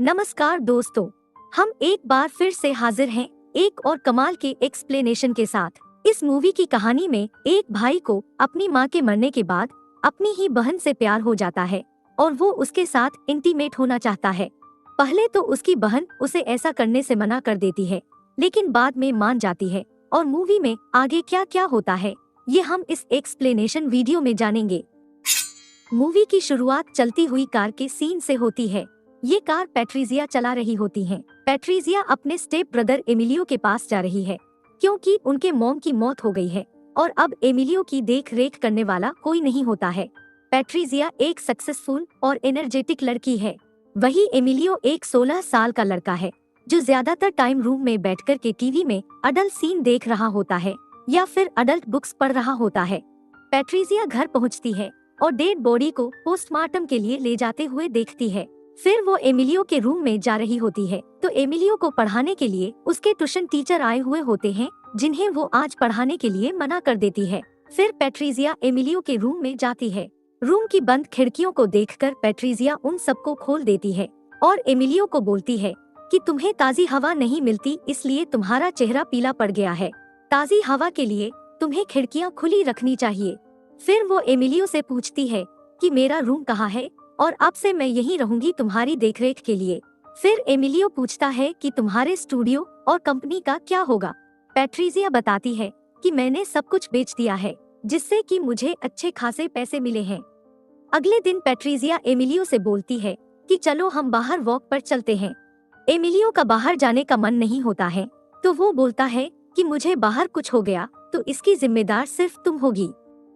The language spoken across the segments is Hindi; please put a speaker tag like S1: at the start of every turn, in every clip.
S1: नमस्कार दोस्तों, हम एक बार फिर से हाजिर हैं एक और कमाल के एक्सप्लेनेशन के साथ। इस मूवी की कहानी में एक भाई को अपनी मां के मरने के बाद अपनी ही बहन से प्यार हो जाता है और वो उसके साथ इंटीमेट होना चाहता है। पहले तो उसकी बहन उसे ऐसा करने से मना कर देती है, लेकिन बाद में मान जाती है। और मूवी में आगे क्या क्या होता है ये हम इस एक्सप्लेनेशन वीडियो में जानेंगे। मूवी की शुरुआत चलती हुई कार के सीन से होती है। ये कार पैट्रिजिया चला रही होती है। पैट्रिजिया अपने स्टेप ब्रदर एमिलियो के पास जा रही है क्योंकि उनके मॉम की मौत हो गई है और अब एमिलियो की देख रेख करने वाला कोई नहीं होता है। पैट्रिजिया एक सक्सेसफुल और एनर्जेटिक लड़की है, वही एमिलियो एक 16 साल का लड़का है जो ज्यादातर टाइम रूम में बैठकर के टीवी में अडल्ट सीन देख रहा होता है या फिर अडल्ट बुक्स पढ़ रहा होता है। पैट्रिजिया घर पहुँचती है और डेड बॉडी को पोस्टमार्टम के लिए ले जाते हुए देखती है। फिर वो एमिलियो के रूम में जा रही होती है तो एमिलियो को पढ़ाने के लिए उसके ट्यूशन टीचर आए हुए होते हैं जिन्हें वो आज पढ़ाने के लिए मना कर देती है। फिर पैट्रिजिया एमिलियो के रूम में जाती है। रूम की बंद खिड़कियों को देखकर पैट्रिजिया उन सबको खोल देती है और एमिलियो को बोलती है कि तुम्हें ताज़ी हवा नहीं मिलती, इसलिए तुम्हारा चेहरा पीला पड़ गया है। ताज़ी हवा के लिए तुम्हें खिड़कियाँ खुली रखनी चाहिए। फिर वो एमिलियो से पूछती है कि मेरा रूम कहाँ है और अब से मैं यहीं रहूंगी तुम्हारी देखरेख के लिए। फिर एमिलियो पूछता है कि तुम्हारे स्टूडियो और कंपनी का क्या होगा। पैट्रिजिया बताती है कि मैंने सब कुछ बेच दिया है जिससे कि मुझे अच्छे खासे पैसे मिले हैं। अगले दिन पैट्रिजिया एमिलियो से बोलती है कि चलो हम बाहर वॉक पर चलते हैं। एमिलियो का बाहर जाने का मन नहीं होता है तो वो बोलता है कि मुझे बाहर कुछ हो गया तो इसकी जिम्मेदार सिर्फ तुम होगी।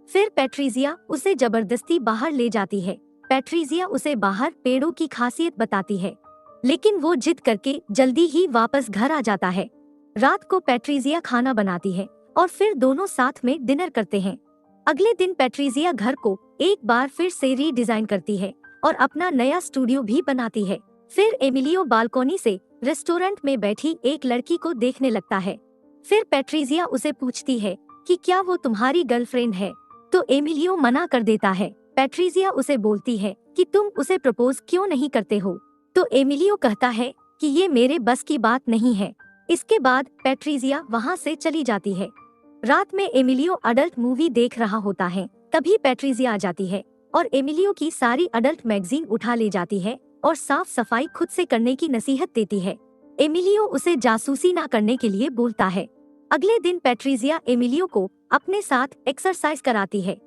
S1: फिर पैट्रिजिया उसे जबरदस्ती बाहर ले जाती है। पैट्रिजिया उसे बाहर पेड़ों की खासियत बताती है, लेकिन वो जिद करके जल्दी ही वापस घर आ जाता है। रात को पैट्रिजिया खाना बनाती है और फिर दोनों साथ में डिनर करते हैं। अगले दिन पैट्रिजिया घर को एक बार फिर से रीडिजाइन करती है और अपना नया स्टूडियो भी बनाती है। फिर एमिलियो बालकोनी से रेस्टोरेंट में बैठी एक लड़की को देखने लगता है। फिर पैट्रिजिया उसे पूछती है कि क्या वो तुम्हारी गर्लफ्रेंड है, तो एमिलियो मना कर देता है। पैट्रिजिया उसे बोलती है कि तुम उसे प्रपोज क्यों नहीं करते हो, तो एमिलियो कहता है कि ये मेरे बस की बात नहीं है। इसके बाद पैट्रिजिया वहाँ से चली जाती है। रात में एमिलियो अडल्ट मूवी देख रहा होता है, तभी पैट्रिजिया आ जाती है और एमिलियो की सारी अडल्ट मैगजीन उठा ले जाती है और साफ सफाई खुद से करने की नसीहत देती है। एमिलियो उसे जासूसी न करने के लिए बोलता है। अगले दिन पैट्रिजिया एमिलियो को अपने साथ एक्सरसाइज कराती है।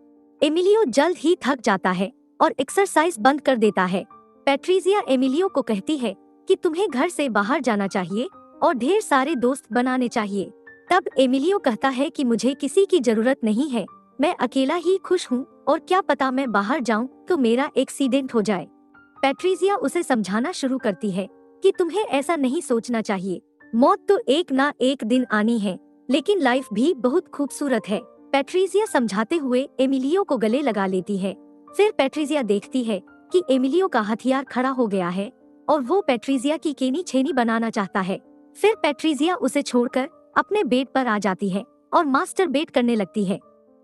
S1: एमिलियो जल्द ही थक जाता है और एक्सरसाइज बंद कर देता है। पैट्रिजिया एमिलियो को कहती है कि तुम्हें घर से बाहर जाना चाहिए और ढेर सारे दोस्त बनाने चाहिए। तब एमिलियो कहता है कि मुझे किसी की जरूरत नहीं है, मैं अकेला ही खुश हूँ और क्या पता मैं बाहर जाऊँ तो मेरा एक्सीडेंट हो जाए। पैट्रिजिया उसे समझाना शुरू करती है कि तुम्हें ऐसा नहीं सोचना चाहिए, मौत तो एक ना एक दिन आनी है, लेकिन लाइफ भी बहुत खूबसूरत है। पैट्रिजिया समझाते हुए एमिलियो को गले लगा लेती है। फिर पैट्रिजिया देखती है कि एमिलियो का हथियार खड़ा हो गया है और वो पैट्रिजिया की केनी छेनी बनाना चाहता है। फिर पैट्रिजिया उसे छोड़कर अपने बेड पर आ जाती है और मास्टरबेट करने लगती है।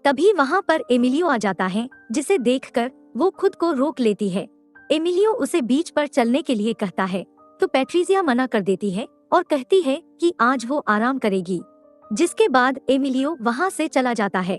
S1: तभी वहाँ पर एमिलियो आ जाता है, जिसे देखकर वो खुद को रोक लेती है। एमिलियो उसे बीच पर चलने के लिए कहता है तो पैट्रिजिया मना कर देती है और कहती है कि आज वो आराम करेगी, जिसके बाद एमिलियो वहाँ से चला जाता है।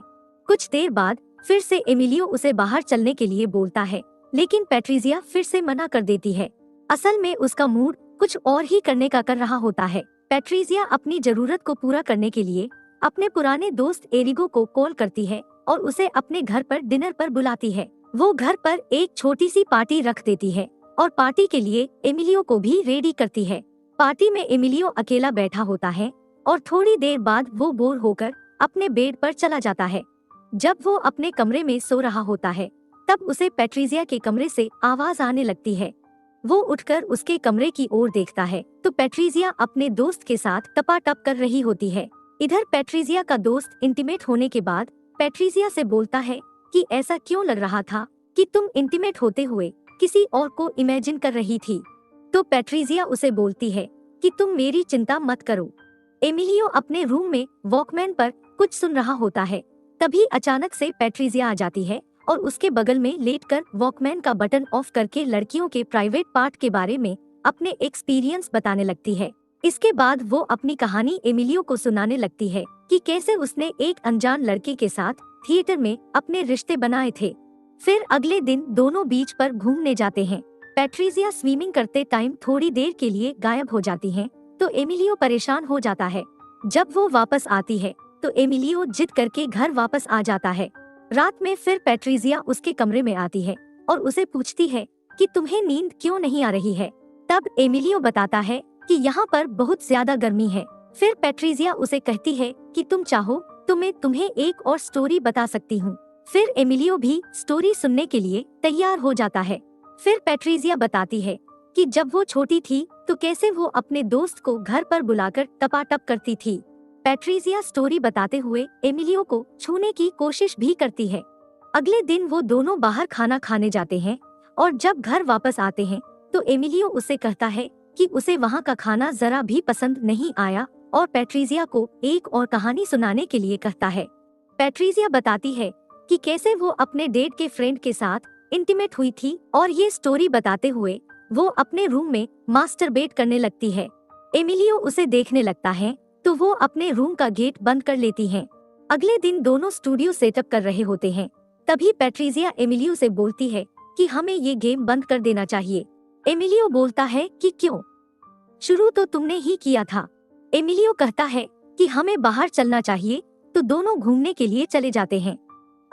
S1: कुछ देर बाद फिर से एमिलियो उसे बाहर चलने के लिए बोलता है, लेकिन पैट्रिजिया फिर से मना कर देती है। असल में उसका मूड कुछ और ही करने का कर रहा होता है। पैट्रिजिया अपनी जरूरत को पूरा करने के लिए अपने पुराने दोस्त एरिगो को कॉल करती है और उसे अपने घर पर डिनर पर बुलाती है। वो घर पर एक छोटी सी पार्टी रख देती है और पार्टी के लिए एमिलियो को भी रेडी करती है। पार्टी में एमिलियो अकेला बैठा होता है और थोड़ी देर बाद वो बोर होकर अपने बेड पर चला जाता है। जब वो अपने कमरे में सो रहा होता है तब उसे पैट्रिजिया के कमरे से आवाज आने लगती है। वो उठकर उसके कमरे की ओर देखता है तो पैट्रिजिया अपने दोस्त के साथ टपाटप कर रही होती है। इधर पैट्रिजिया का दोस्त इंटीमेट होने के बाद पैट्रिजिया से बोलता है कि ऐसा क्यों लग रहा था कि तुम इंटीमेट होते हुए किसी और को इमेजिन कर रही थी। तो पैट्रिजिया उसे बोलती है कि तुम मेरी चिंता मत करो। एमिलियो अपने रूम में वॉकमैन पर कुछ सुन रहा होता है, तभी अचानक से पैट्रिजिया आ जाती है और उसके बगल में लेटकर वॉकमैन का बटन ऑफ करके लड़कियों के प्राइवेट पार्ट के बारे में अपने एक्सपीरियंस बताने लगती है। इसके बाद वो अपनी कहानी एमिलियो को सुनाने लगती है कि कैसे उसने एक अनजान लड़के के साथ थिएटर में अपने रिश्ते बनाए थे। फिर अगले दिन दोनों बीच पर घूमने जाते हैं। पैट्रिजिया स्विमिंग करते टाइम थोड़ी देर के लिए गायब हो जाती है, तो एमिलियो परेशान हो जाता है। जब वो वापस आती है तो एमिलियो जिद करके घर वापस आ जाता है। रात में फिर पैट्रिजिया उसके कमरे में आती है और उसे पूछती है कि तुम्हें नींद क्यों नहीं आ रही है। तब एमिलियो बताता है कि यहाँ पर बहुत ज्यादा गर्मी है। फिर पैट्रिजिया उसे कहती है कि तुम चाहो तो मैं तुम्हें एक और स्टोरी बता सकती हूँ। फिर एमिलियो भी स्टोरी सुनने के लिए तैयार हो जाता है। फिर पैट्रिजिया बताती है कि जब वो छोटी थी तो कैसे वो अपने दोस्त को घर पर बुलाकर टपाटप करती थी। पैट्रिजिया स्टोरी बताते हुए एमिलियो को छूने की कोशिश भी करती है। अगले दिन वो दोनों बाहर खाना खाने जाते हैं और जब घर वापस आते हैं तो एमिलियो उसे कहता है कि उसे वहाँ का खाना जरा भी पसंद नहीं आया और पैट्रिजिया को एक और कहानी सुनाने के लिए कहता है। पैट्रिजिया बताती है कि कैसे वो अपने डेट के फ्रेंड के साथ इंटीमेट हुई थी और ये स्टोरी बताते हुए वो अपने रूम में मास्टरबेट करने लगती है। एमिलियो उसे देखने लगता है तो वो अपने रूम का गेट बंद कर लेती है। अगले दिन दोनों स्टूडियो सेटअप कर रहे होते हैं। तभी पैट्रिजिया एमिलियो से बोलती है कि हमें ये गेम बंद कर देना चाहिए। एमिलियो बोलता है कि क्यों, शुरू तो तुमने ही किया था। एमिलियो कहता है कि हमें बाहर चलना चाहिए, तो दोनों घूमने के लिए चले जाते हैं।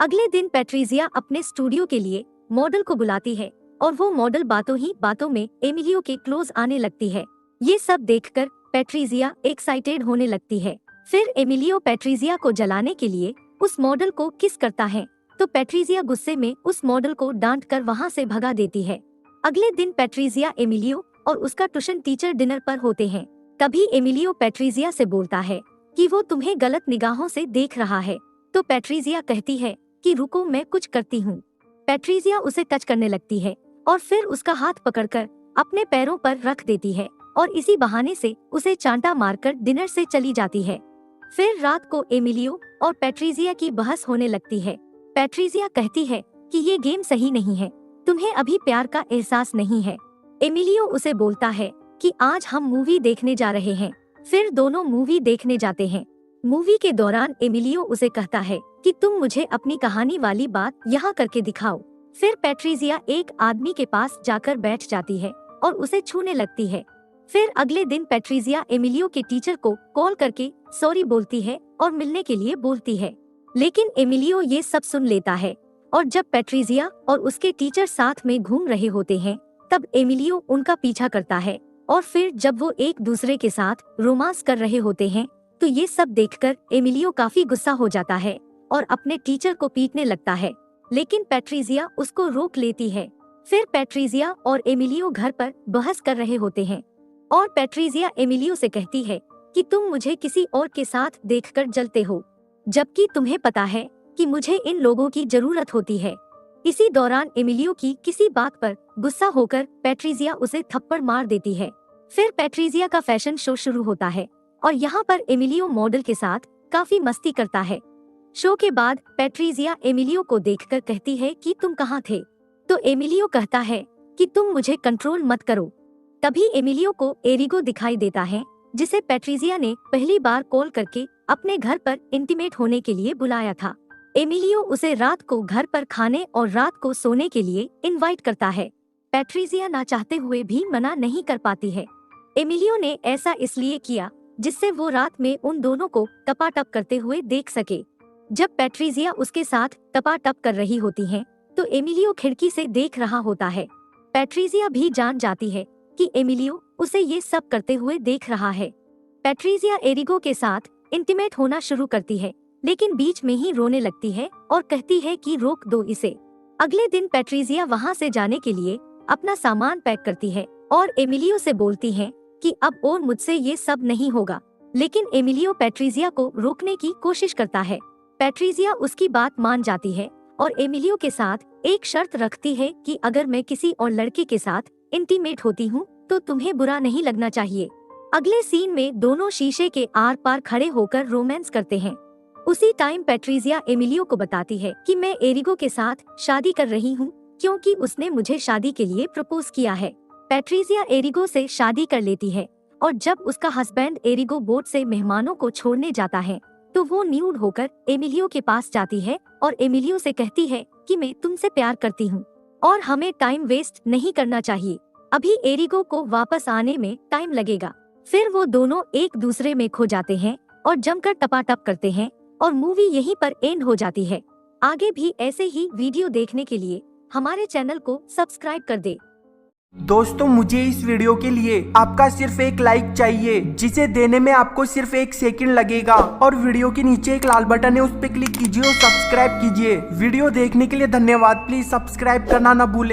S1: अगले दिन पैट्रिजिया अपने स्टूडियो के लिए मॉडल को बुलाती है और वो मॉडल बातों ही बातों में एमिलियो के क्लोज आने लगती है। ये सब देखकर पैट्रिजिया एक्साइटेड होने लगती है। फिर एमिलियो पैट्रिजिया को जलाने के लिए उस मॉडल को किस करता है, तो पैट्रिजिया गुस्से में उस मॉडल को डांट कर वहाँ से भगा देती है। अगले दिन पैट्रिजिया एमिलियो और उसका ट्यूशन टीचर डिनर पर होते हैं। तभी एमिलियो पैट्रिजिया से बोलता है कि वो तुम्हें गलत निगाहों से देख रहा है, तो पैट्रिजिया कहती है कि रुको मैं कुछ करती हूँ। पैट्रिजिया उसे टच करने लगती है और फिर उसका हाथ पकड़कर अपने पैरों पर रख देती है और इसी बहाने से उसे चांटा मारकर डिनर से चली जाती है। फिर रात को एमिलियो और पैट्रिजिया की बहस होने लगती है। पैट्रिजिया कहती है कि ये गेम सही नहीं है, तुम्हें अभी प्यार का एहसास नहीं है। एमिलियो उसे बोलता है कि आज हम मूवी देखने जा रहे हैं। फिर दोनों मूवी देखने जाते हैं। मूवी के दौरान एमिलियो उसे कहता है कि तुम मुझे अपनी कहानी वाली बात यहाँ करके दिखाओ। फिर पैट्रिजिया एक आदमी के पास जाकर बैठ जाती है और उसे छूने लगती है। फिर अगले दिन पैट्रिजिया एमिलियो के टीचर को कॉल करके सॉरी बोलती है और मिलने के लिए बोलती है, लेकिन एमिलियो ये सब सुन लेता है। और जब पैट्रिजिया और उसके टीचर साथ में घूम रहे होते हैं तब एमिलियो उनका पीछा करता है और फिर जब वो एक दूसरे के साथ रोमांस कर रहे होते हैं तो ये सब देखकर एमिलियो काफी गुस्सा हो जाता है और अपने टीचर को पीटने लगता है, लेकिन पैट्रिजिया उसको रोक लेती है। फिर पैट्रिजिया और एमिलियो घर पर बहस कर रहे होते हैं और पैट्रिजिया एमिलियो से कहती है कि तुम मुझे किसी और के साथ देखकर जलते हो, जबकि तुम्हें पता है कि मुझे इन लोगों की जरूरत होती है। इसी दौरान एमिलियो की किसी बात पर गुस्सा होकर पैट्रिजिया उसे थप्पड़ मार देती है। फिर पैट्रिजिया का फैशन शो शुरू होता है और यहाँ पर एमिलियो मॉडल के साथ काफी मस्ती करता है। शो के बाद पैट्रिजिया एमिलियो को देखकर कहती है कि तुम कहाँ थे, तो एमिलियो कहता है कि तुम मुझे कंट्रोल मत करो। तभी एमिलियो को एरिगो दिखाई देता है, जिसे पैट्रिजिया ने पहली बार कॉल करके अपने घर पर इंटीमेट होने के लिए बुलाया था। एमिलियो उसे रात को घर पर खाने और रात को सोने के लिए इनवाइट करता है। पैट्रिजिया ना चाहते हुए भी मना नहीं कर पाती है। एमिलियो ने ऐसा इसलिए किया जिससे वो रात में उन दोनों को टपाटप करते हुए देख सके। जब पैट्रिजिया उसके साथ टपाटप कर रही होती है तो एमिलियो खिड़की से देख रहा होता है। पैट्रिजिया भी जान जाती है कि एमिलियो उसे ये सब करते हुए देख रहा है। पैट्रिजिया एरिगो के साथ इंटीमेट होना शुरू करती है, लेकिन बीच में ही रोने लगती है और कहती है कि रोक दो इसे। अगले दिन पैट्रिजिया वहाँ से जाने के लिए अपना सामान पैक करती है और एमिलियो से बोलती है कि अब और मुझसे ये सब नहीं होगा, लेकिन एमिलियो पैट्रिजिया को रोकने की कोशिश करता है। पैट्रिजिया उसकी बात मान जाती है और एमिलियो के साथ एक शर्त रखती है कि अगर मैं किसी और लड़के के साथ इंटीमेट होती हूँ तो तुम्हें बुरा नहीं लगना चाहिए। अगले सीन में दोनों शीशे के आर पार खड़े होकर रोमांस करते हैं। उसी टाइम पैट्रिजिया एमिलियो को बताती है कि मैं एरिगो के साथ शादी कर रही हूँ क्योंकि उसने मुझे शादी के लिए प्रपोज किया है। पैट्रिजिया एरिगो से शादी कर लेती है और जब उसका हस्बैंड एरिगो बोट से मेहमानों को छोड़ने जाता है तो वो न्यूड होकर एमिलियो के पास जाती है और एमिलियो से कहती है कि मैं तुमसे प्यार करती हूँ और हमें टाइम वेस्ट नहीं करना चाहिए, अभी एरिगो को वापस आने में टाइम लगेगा। फिर वो दोनों एक दूसरे में खो जाते हैं और जमकर टपाटप करते हैं और मूवी यहीं पर एंड हो जाती है। आगे भी ऐसे ही वीडियो देखने के लिए हमारे चैनल को सब्सक्राइब कर दे।
S2: दोस्तों मुझे इस वीडियो के लिए आपका सिर्फ एक लाइक चाहिए, जिसे देने में आपको सिर्फ 1 सेकंड लगेगा और वीडियो के नीचे एक लाल बटन है, उस पर क्लिक कीजिए और सब्सक्राइब कीजिए। वीडियो देखने के लिए धन्यवाद। प्लीज सब्सक्राइब करना ना भूलें।